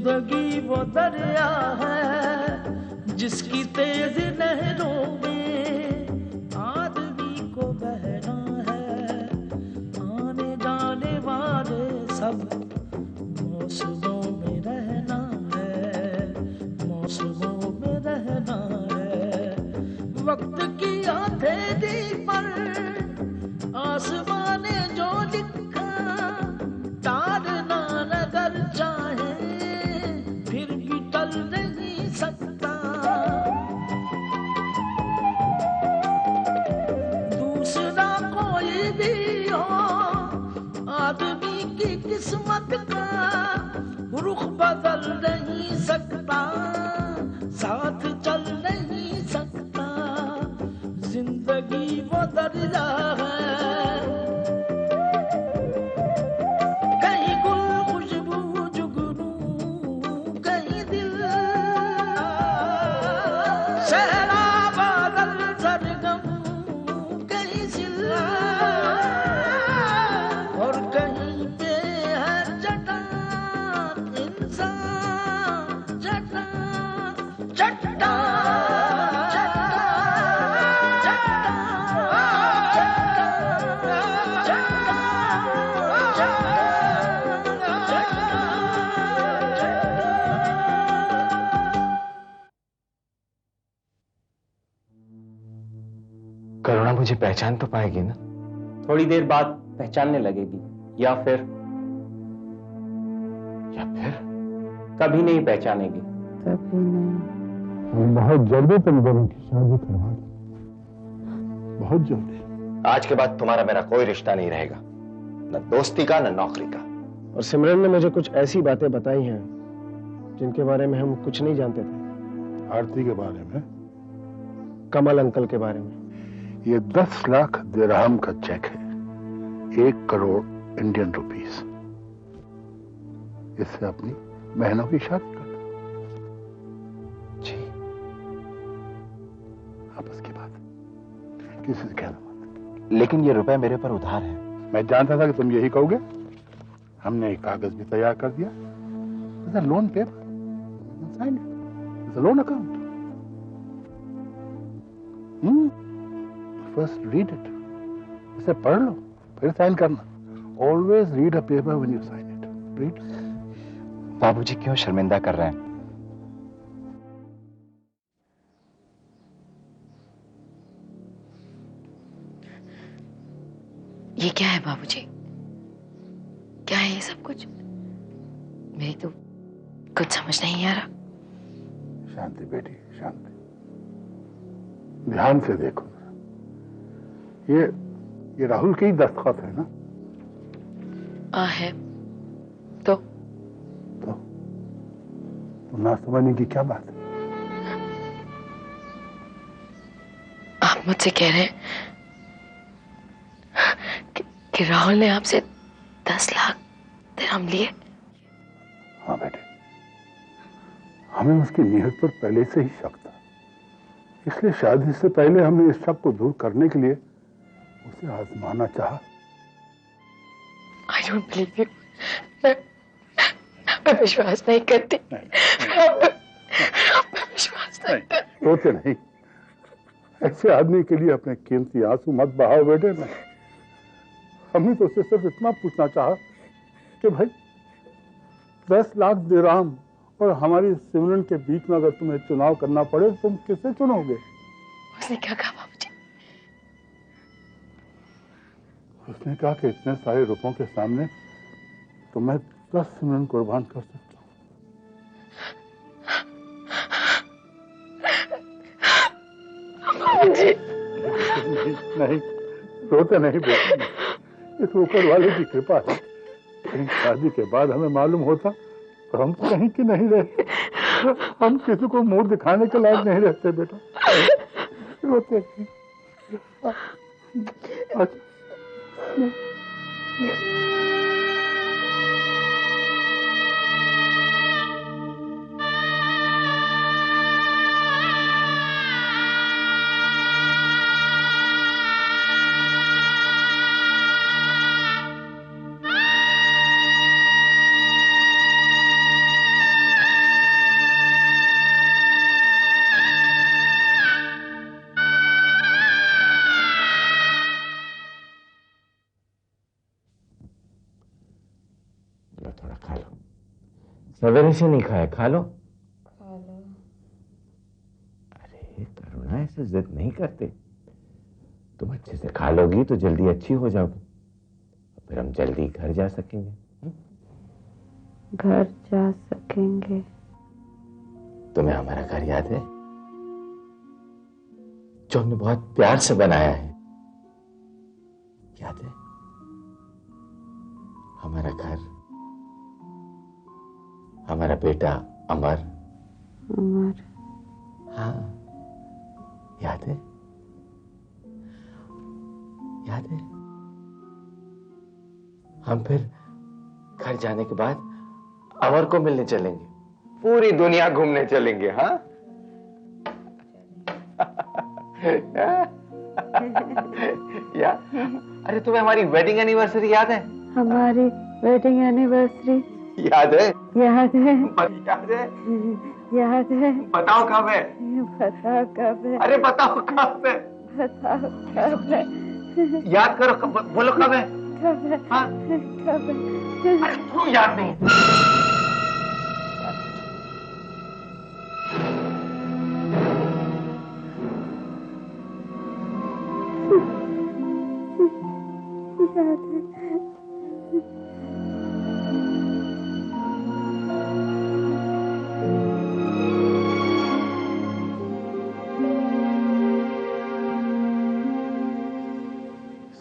जिंदगी वो दरिया है जिसकी तेज लहरों में आदमी को बहना है। आने जाने वाले सब मौसमों में रहना है, मौसमों में रहना है। वक्त की हथेली पर आसमान ने जो लिखा टालना नगर चाहे फिर भी टल नहीं सकता। दूसरा कोई भी हो आदमी की किस्मत का रुख बदल नहीं सकता, साथ चल नहीं सकता। जिंदगी वो दरिया है, कहीं गुल खुशबू जुगनू, कहीं दिल सहरा बादल सरगम, कहीं सिला और कहीं पे है चट्टान इंसान, चट्टान चट्टान। करुणा मुझे पहचान तो पाएगी ना? थोड़ी देर बाद पहचानने लगेगी, या फिर कभी नहीं पहचानेगी। कभी नहीं। बहुत जल्दी तुम दोनों की शादी करवा दो, बहुत जल्दी। आज के बाद तुम्हारा मेरा कोई रिश्ता नहीं रहेगा, न दोस्ती का न नौकरी का। और सिमरन ने मुझे कुछ ऐसी बातें बताई हैं जिनके बारे में हम कुछ नहीं जानते थे। आरती के बारे में, कमल अंकल के बारे में। ये 10 लाख दिरहम का चेक है, 1 करोड़ इंडियन रुपीस। इससे अपनी बहनों की शादी कर दो। जी। अब उसके बाद किसी से कहना मत। लेकिन ये रुपए मेरे पर उधार है। मैं जानता था कि तुम यही कहोगे। हमने एक कागज भी तैयार कर दिया, loan paper, loan account. First read it, इसे पढ़ लो फिर साइन करना। Always read a paper when you sign it. Read. बाबूजी क्यों शर्मिंदा कर रहे हैं? ये क्या है बाबूजी? क्या है ये सब कुछ? मेरी तो कुछ समझ नहीं आ रहा। शांति बेटी, शांति। ध्यान से देखो। ये राहुल की दस्तखत है ना? है तो ना समझने की क्या बात है? आप मुझसे कह रहे हैं कि राहुल ने आपसे 10 लाख दिरहम लिए? हाँ बेटे, हमें उसकी नीयत पर पहले से ही शक था, इसलिए शादी से पहले हमने इस शक को दूर करने के लिए उसे आजमाना चाहा। I don't believe you. मैं विश्वास नहीं करती। मैं विश्वास नहीं करती। रोते नहीं। ऐसे आदमी के लिए अपने कीमती आंसू मत बहाओ बेटे। मैं हमने तो उससे सिर्फ इतना पूछना चाहा कि भाई 10 लाख दिरहम और हमारी सिमरन के बीच में अगर तुम्हें चुनाव करना पड़े तो तुम किसे चुनोगे? उसने क्या कहा बाबूजी? उसने कहा कि इतने सारे रुपयों के सामने तो मैं 10 सिमरन कुर्बान कर सकता हूँ। बाबूजी नहीं, रोते नहीं बेटा। इस ऊपर वाले की कृपा है। कहीं शादी के बाद हमें मालूम होता तो हम कहीं की नहीं रहते। हम किसी को मुंह दिखाने के लायक नहीं रहते बेटा। रोते नहीं। सवेरे से नहीं खाया, खा लो। अरे करुणा, ऐसे जिद नहीं करते। तुम अच्छे से खा लोगी तो जल्दी अच्छी हो जाओगी, फिर हम जल्दी घर जा सकेंगे। घर जा सकेंगे? तुम्हें हमारा घर याद है, जो हमने बहुत प्यार से बनाया है? याद है? हमारा घर, हमारा बेटा अमर। अमर? हाँ, याद है? याद है? हम फिर घर जाने के बाद अमर को मिलने चलेंगे, पूरी दुनिया घूमने चलेंगे। हाँ या अरे तुम्हें हमारी वेडिंग एनिवर्सरी याद है? हमारी वेडिंग एनिवर्सरी याद है? याद है? याद है? याद है? बताओ कब है? बताओ कब है? अरे बताओ कब है? बताओ कब है? याद करो, बोलो कब है? कब है? हाँ? कब है? अरे क्यों याद नहीं? याद है?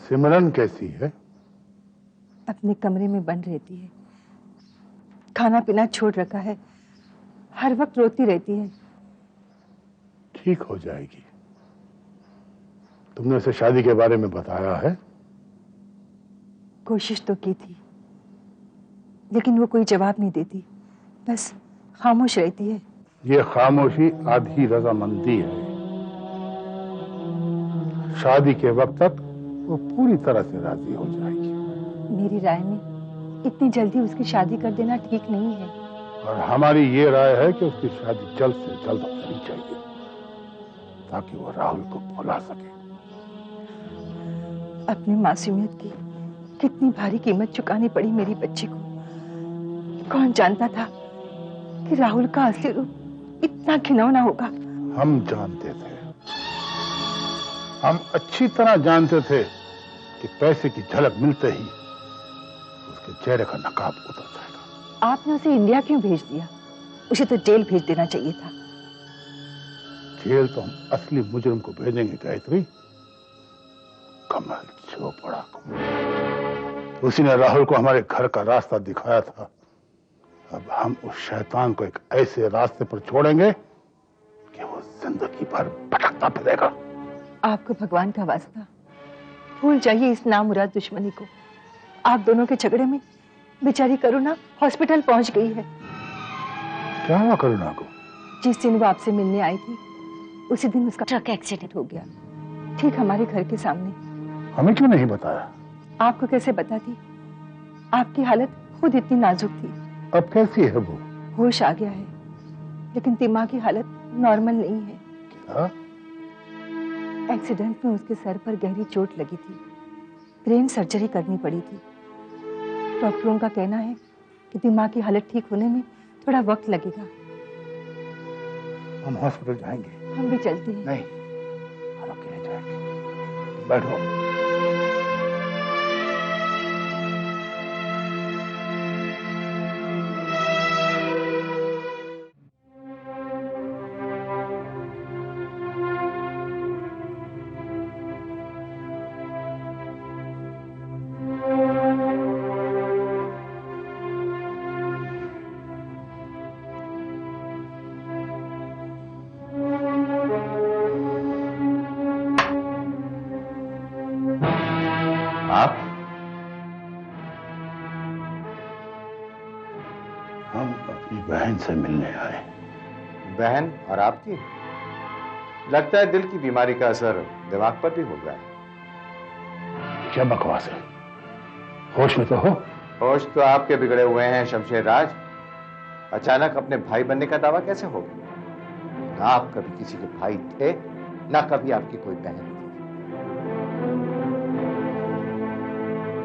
सिमरन कैसी है? अपने कमरे में बंद रहती है, खाना पीना छोड़ रखा है, हर वक्त रोती रहती है। ठीक हो जाएगी। तुमने उसे शादी के बारे में बताया है? कोशिश तो की थी, लेकिन वो कोई जवाब नहीं देती, बस खामोश रहती है। ये खामोशी आधी रजामंदी है। शादी के वक्त तक वो पूरी तरह से राजी हो जाएगी। मेरी राय में इतनी जल्दी उसकी शादी कर देना ठीक नहीं है। और हमारी ये राय है कि उसकी शादी जल्द से जल्द होनी चाहिए, ताकि वो राहुल को भुला सके। अपनी मासूमियत की कितनी भारी कीमत चुकानी पड़ी मेरी बच्ची को। कौन जानता था कि राहुल का असली रूप इतना घिनौना होगा। हम जानते थे, हम अच्छी तरह जानते थे कि पैसे की झलक मिलते ही उसके चेहरे का नकाब उतर जाएगा। आपने उसे इंडिया क्यों भेज दिया? उसे तो जेल भेज देना चाहिए था। जेल तो हम असली मुजरिम को भेजेंगे गायत्री, कमल चोपड़ा को। उसी ने राहुल को हमारे घर का रास्ता दिखाया था। अब हम उस शैतान को एक ऐसे रास्ते पर छोड़ेंगे कि वो जिंदगी भर भटकता फिरेगा। आपको भगवान का वास्ता, भूल जाइए इस नामुराद दुश्मनी को। आप दोनों के झगड़े में बेचारी करुणा हॉस्पिटल पहुंच गई है। क्या हुआ करुणा को? जिस दिन वो आपसे मिलने आई थी, उसी दिन उसका ट्रक एक्सीडेंट हो गया, ठीक हमारे घर के सामने। हमें क्यों नहीं बताया? आपको कैसे बताती? आपकी हालत खुद इतनी नाजुक थी। अब कैसी है वो? होश आ गया है, लेकिन दिमागी हालत नॉर्मल नहीं है। क्या? एक्सीडेंट में उसके सर पर गहरी चोट लगी थी, ब्रेन सर्जरी करनी पड़ी थी। डॉक्टरों का कहना है कि दिमाग की हालत ठीक होने में थोड़ा वक्त लगेगा। हम हॉस्पिटल जाएंगे। हम भी चलते हैं। नहीं, हम अकेले जाएंगे। बैठो। बहन से मिलने आए। बहन और आपकी? लगता है दिल की बीमारी का असर दिमाग पर भी हो गया। क्या बकवास है? होश में तो हो? होश तो आपके बिगड़े हुए हैं शमशेर राज। अचानक अपने भाई बनने का दावा कैसे हो गया? ना आप कभी किसी के भाई थे, ना कभी आपकी कोई बहन थी।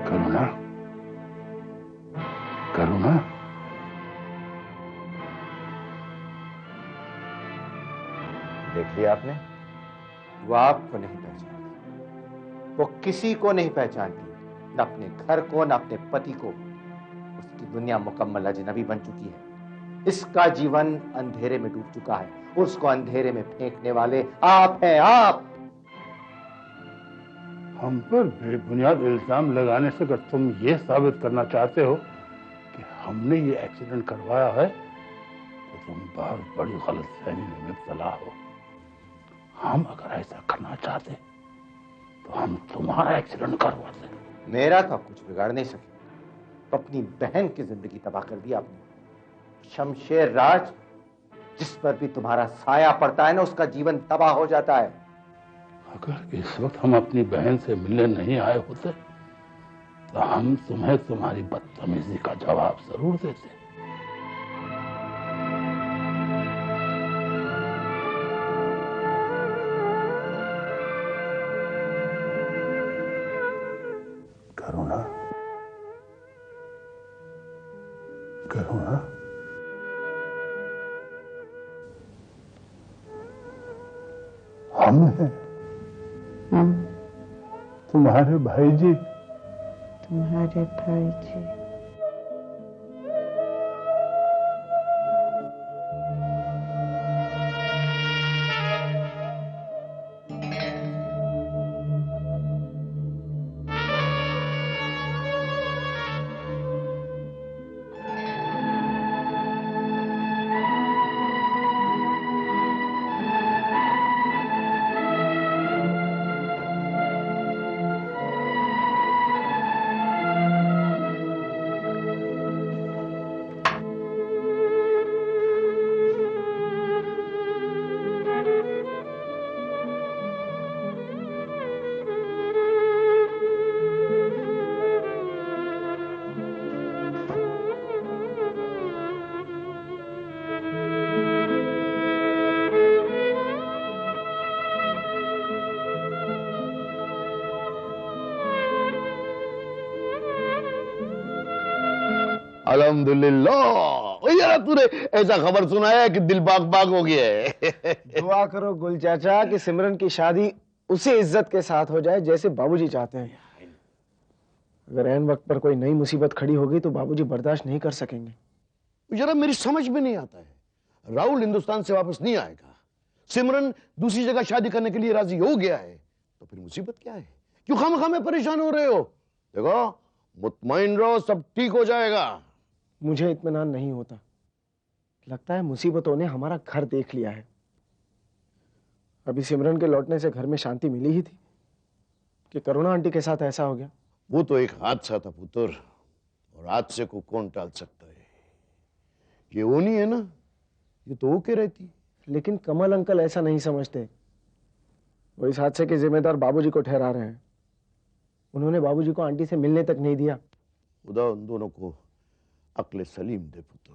करुणा, करुणा, दिया आपने? वो आपको नहीं पहचानती, वो किसी को नहीं पहचानती, न अपने घर को न अपने पति को। उसकी दुनिया मुकम्मल अजनबी बन चुकी है। इसका जीवन अंधेरे में डूब चुका है, उसको अंधेरे में फेंकने वाले आप हैं, आप। हम पर बेबुनियाद इल्जाम लगाने से अगर तुम ये साबित करना चाहते हो कि हमने ये एक्सीडेंट करवाया है, तो तुम बहुत बड़ी गलतफहमी में मुब्तला हो। हम अगर ऐसा करना चाहते तो हम तुम्हारा एक्सीडेंट करवाते। मेरा तो कुछ बिगाड़ नहीं सके, तो अपनी बहन की जिंदगी तबाह कर दी आपने। शमशेर राज, जिस पर भी तुम्हारा साया पड़ता है ना, उसका जीवन तबाह हो जाता है। अगर इस वक्त हम अपनी बहन से मिलने नहीं आए होते तो हम तुम्हें तुम्हारी बदतमीजी का जवाब जरूर देते। करुणा, करुणा, हम हैं तुम्हारे भाई जी। तुम्हारे भाई जी। अल्हम्दुलिल्लाह। यार तूने ऐसा खबर सुनाया है कि दिल बाग बाग हो गया है। दुआ करो गुल चाचा कि सिमरन की शादी उसी इज्जत के साथ हो जाए जैसे बाबूजी चाहते हैं। अगर ऐन वक्त पर कोई नई मुसीबत खड़ी होगी तो बाबूजी बर्दाश्त नहीं कर सकेंगे। जरा मेरी समझ में नहीं आता है। राहुल हिंदुस्तान से वापस नहीं आएगा, सिमरन दूसरी जगह शादी करने के लिए राजी हो गया है, तो फिर मुसीबत क्या है? क्यों खामखा में परेशान हो रहे हो? देखो मुतमईन रहो, सब ठीक हो जाएगा। मुझे इत्मीनान नहीं होता। लगता है मुसीबतों ने हमारा घर देख लिया है। अभी सिमरन के लौटने से घर में शांति मिली ही थी कि करुणा आंटी के साथ ऐसा हो गया। वो तो एक हादसा था पुत्र, और हादसे को कौन टाल सकता है? ये वो नहीं है ना, ये तो होके रहती। लेकिन कमल अंकल ऐसा नहीं समझते। वो इस हादसे के जिम्मेदार बाबूजी को ठहरा रहे हैं। उन्होंने बाबूजी को आंटी से मिलने तक नहीं दिया। खुदा उन दोनों को अक्ल सलीम दे पुत्र।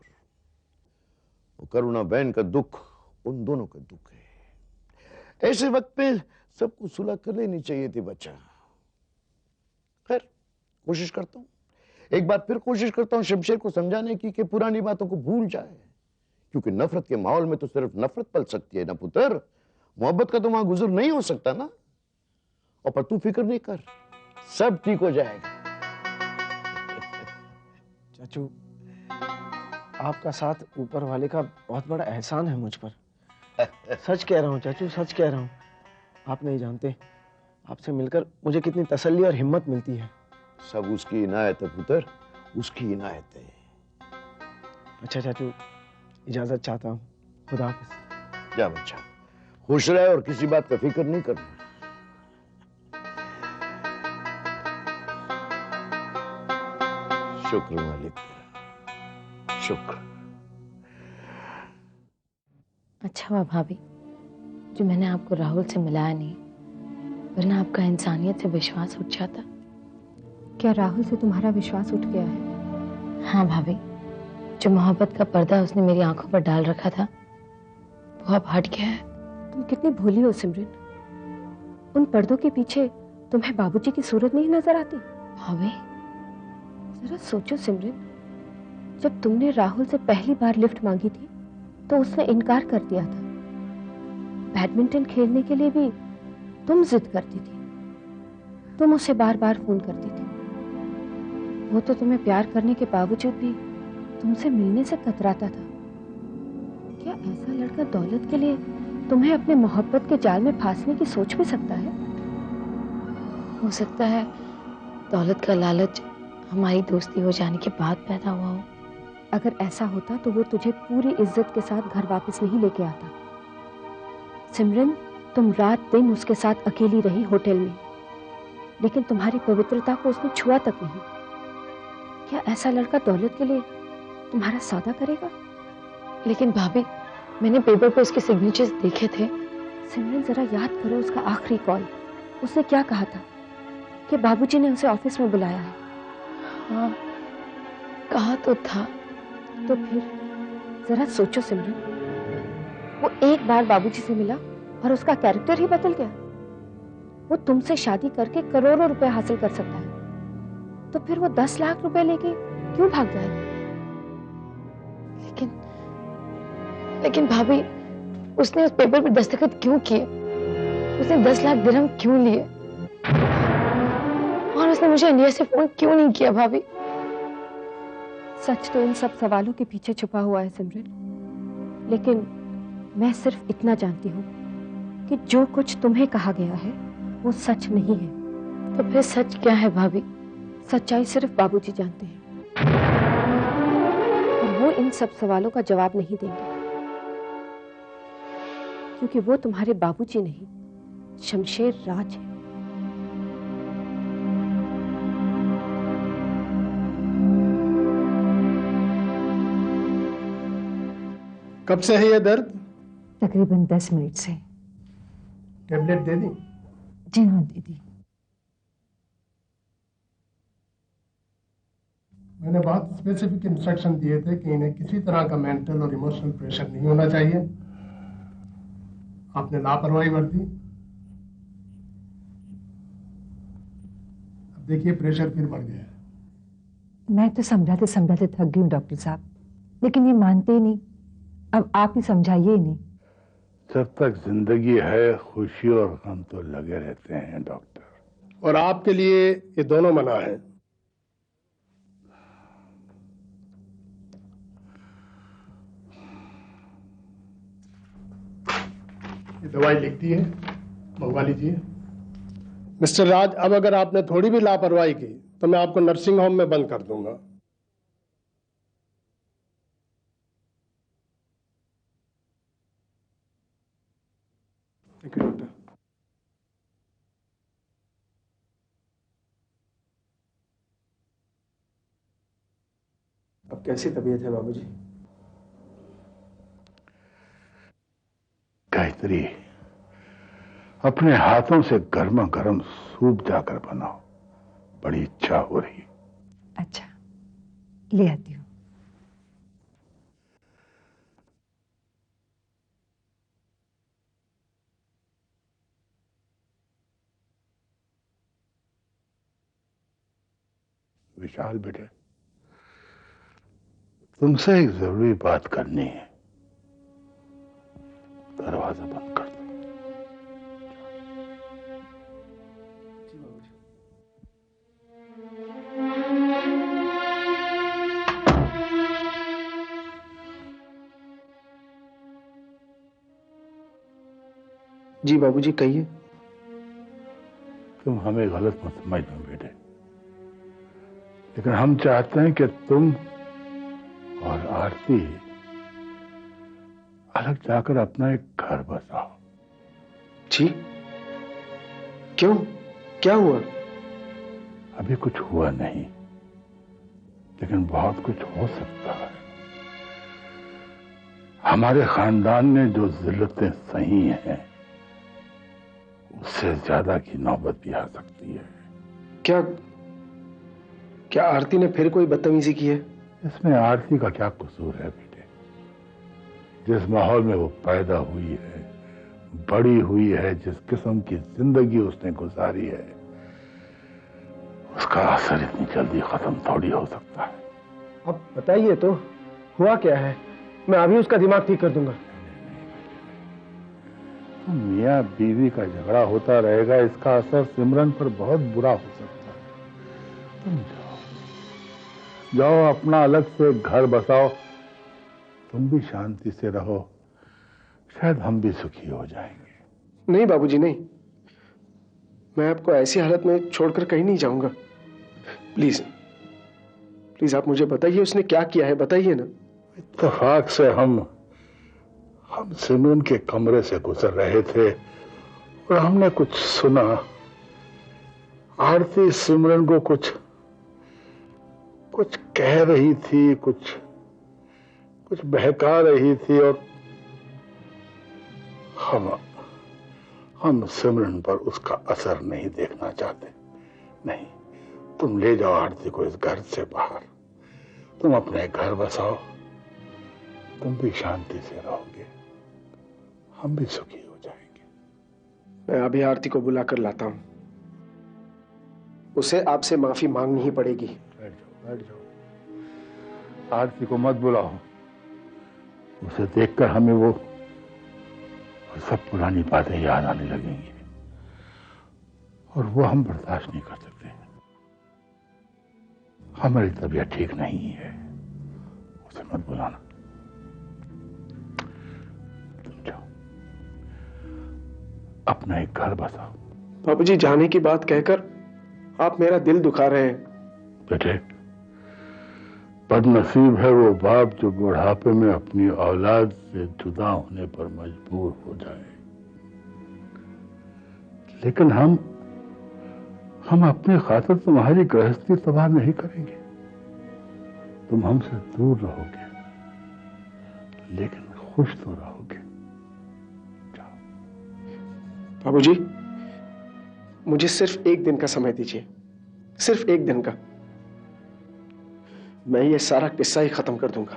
वो करुणा बहन का दुख उन दोनों का दुख है। ऐसे वक्त पे सबको सुलह कर लेनी चाहिए थी बच्चा। खैर कोशिश करता हूं, एक बार फिर कोशिश करता हूं शमशेर को समझाने की कि पुरानी बातों को भूल जाए, क्योंकि नफरत के माहौल में तो सिर्फ नफरत पल सकती है ना पुत्र, मोहब्बत का तो वहां गुजर नहीं हो सकता ना। और पर तू फिक्र नहीं कर, सब ठीक हो जाएगा। चाचू, आपका साथ ऊपर वाले का बहुत बड़ा एहसान है मुझ पर। सच कह रहा हूँ चाचू, सच कह रहा हूँ। आप नहीं जानते, आपसे मिलकर मुझे कितनी तसल्ली और हिम्मत मिलती है। सब उसकी इनायत है पुत्र, उसकी इनायत है। अच्छा चाचू, इजाजत चाहता हूँ। खुदा हाफिज। जा बच्चा, खुश रहे और किसी बात का फिक्र नहीं करना। शुक्र मालिक तेरा, शुक्र। अच्छा हुआ भाभी जो मैंने आपको राहुल से मिलाया नहीं, वरना आपका इंसानियत से विश्वास उठ जाता। क्या राहुल से तुम्हारा विश्वास उठ गया है? हाँ भाभी, जो मोहब्बत का पर्दा उसने मेरी आंखों पर डाल रखा था वो अब हट गया है। तुम कितनी भोली हो सिमरन। उन पर्दों के पीछे तुम्हें बाबूजी की सूरत नहीं नजर आती? भाभी जरा सोचो सिमरन, जब तुमने राहुल से पहली बार लिफ्ट मांगी थी तो उसने इनकार कर दिया था। बैडमिंटन खेलने के लिए भी तुम जिद करती थी, तुम उसे बार बार फोन करती थी। वो तो तुम्हें प्यार करने के बावजूद भी तुमसे मिलने से कतराता था। क्या ऐसा लड़का दौलत के लिए तुम्हें अपने मोहब्बत के जाल में फांसने की सोच भी सकता है? हो सकता है दौलत का लालच हमारी दोस्ती हो जाने के बाद पैदा हुआ हो। अगर ऐसा होता तो वो तुझे पूरी इज्जत के साथ घर वापस नहीं लेके आता। सिमरन, तुम रात दिन उसके साथ अकेली रही होटल में, लेकिन तुम्हारी पवित्रता को उसने छुआ तक नहीं। क्या ऐसा लड़का दौलत के लिए तुम्हारा सौदा करेगा? लेकिन भाभी, मैंने पेपर पर उसके सिग्नेचर्स देखे थे। सिमरन, जरा याद करो उसका आखिरी कॉल। उसने क्या कहा था कि बाबूजी ने उसे ऑफिस में बुलाया है? हाँ, कहा तो था। तो फिर जरा सोचो सिमरन, वो एक बार बाबूजी से मिला और उसका कैरेक्टर ही बदल गया। वो तुमसे शादी करके करोड़ों रुपए हासिल कर सकता है, तो फिर वो 10 लाख रुपए लेके क्यों भाग गया? लेकिन भाभी, उसने उस पेपर पर दस्तखत क्यों किए? उसने 10 लाख दिरहम क्यों लिए? और उसने मुझे इंडिया से फोन क्यों नहीं किया? भाभी, सच तो इन सब सवालों के पीछे छुपा हुआ है सिमरन, लेकिन मैं सिर्फ इतना जानती हूँ कि जो कुछ तुम्हें कहा गया है वो सच नहीं है। तो फिर सच क्या है भाभी? सच्चाई सिर्फ बाबूजी जानते हैं, और वो इन सब सवालों का जवाब नहीं देंगे, क्योंकि वो तुम्हारे बाबूजी नहीं, शमशेर राज है। कब से है ये दर्द? तकरीबन 10 मिनट से। टेबलेट दे दी? जी हाँ, दे दी। मैंने बहुत स्पेसिफिक इंस्ट्रक्शन दिए थे कि इन्हें किसी तरह का मेंटल और इमोशनल प्रेशर नहीं होना चाहिए। आपने लापरवाही बरती। अब देखिए, प्रेशर फिर बढ़ गया। मैं तो समझाते समझाते थक गई हूँ डॉक्टर साहब, लेकिन ये मानते ही नहीं। अब आप ही समझाइए नहीं। जब तक जिंदगी है, खुशी और गम तो लगे रहते हैं डॉक्टर। और आपके लिए ये दोनों मना है। ये दवाई लिखती है, मंगवा लीजिए। मिस्टर राज, अब अगर आपने थोड़ी भी लापरवाही की तो मैं आपको नर्सिंग होम में बंद कर दूंगा। डॉक्टर, अब कैसी तबीयत है बाबूजी? गायत्री, अपने हाथों से गर्मा गर्म सूप जाकर बनाओ, बड़ी इच्छा हो रही। अच्छा, ले आती हूँ। विशाल बेटे, तुमसे एक जरूरी बात करनी है। दरवाजा बंद कर दो। जी बाबूजी, कहिए। तुम हमें गलत मत समझना बेटे, लेकिन हम चाहते हैं कि तुम और आरती अलग जाकर अपना एक घर बसाओ। जी? क्यों? क्या हुआ? अभी कुछ हुआ नहीं, लेकिन बहुत कुछ हो सकता है। हमारे खानदान ने जो जिल्लतें सही हैं, उससे ज्यादा की नौबत भी आ सकती है। क्या आरती ने फिर कोई बदतमीजी की है? इसमें आरती का क्या कसूर है बेटे? जिस माहौल में वो पैदा हुई है, बड़ी हुई है, जिस किस्म की जिंदगी उसने गुजारी है, उसका असर इतनी जल्दी खत्म थोड़ी हो सकता है। अब बताइए तो, हुआ क्या है? मैं अभी उसका दिमाग ठीक कर दूंगा। तो मियाँ बीवी का झगड़ा होता रहेगा, इसका असर सिमरन पर बहुत बुरा हो सकता है। तुम जाओ, जाओ अपना अलग से घर बसाओ, तुम भी शांति से रहो, शायद हम भी सुखी हो जाएंगे। नहीं बाबूजी नहीं, मैं आपको ऐसी हालत में छोड़कर कहीं नहीं जाऊंगा। प्लीज प्लीज आप मुझे बताइए उसने क्या किया है, बताइए ना। इत्तेफाक से हम सिमरन के कमरे से गुजर रहे थे और हमने कुछ सुना। आरती सिमरन को कुछ कह रही थी, कुछ बहका रही थी और हम सिमरन पर उसका असर नहीं देखना चाहते। नहीं, तुम ले जाओ आरती को इस घर से बाहर, तुम अपने घर बसाओ, तुम भी शांति से रहोगे, हम भी सुखी हो जाएंगे। मैं अभी आरती को बुला कर लाता हूं, उसे आपसे माफी मांगनी ही पड़ेगी। बैठ जाओ। आरती को मत बुलाओ, उसे देखकर हमें वो सब पुरानी बातें याद आने लगेंगी और वो हम बर्दाश्त नहीं कर सकते। हमारी तबीयत ठीक नहीं है, उसे मत बुलाना। तुम जाओ, अपना एक घर बसाओ। बाबूजी जाने की बात कहकर आप मेरा दिल दुखा रहे हैं। बेटे, बदनसीब है वो बाप जो बुढ़ापे में अपनी औलाद से जुदा होने पर मजबूर हो जाए। लेकिन हम अपने खातिर तुम्हारी गृहस्थी तबाह नहीं करेंगे। तुम हमसे दूर रहोगे लेकिन खुश तो रहोगे। जाओ। बाबूजी मुझे सिर्फ एक दिन का समय दीजिए, सिर्फ एक दिन का। मैं ये सारा किस्सा ही खत्म कर दूंगा।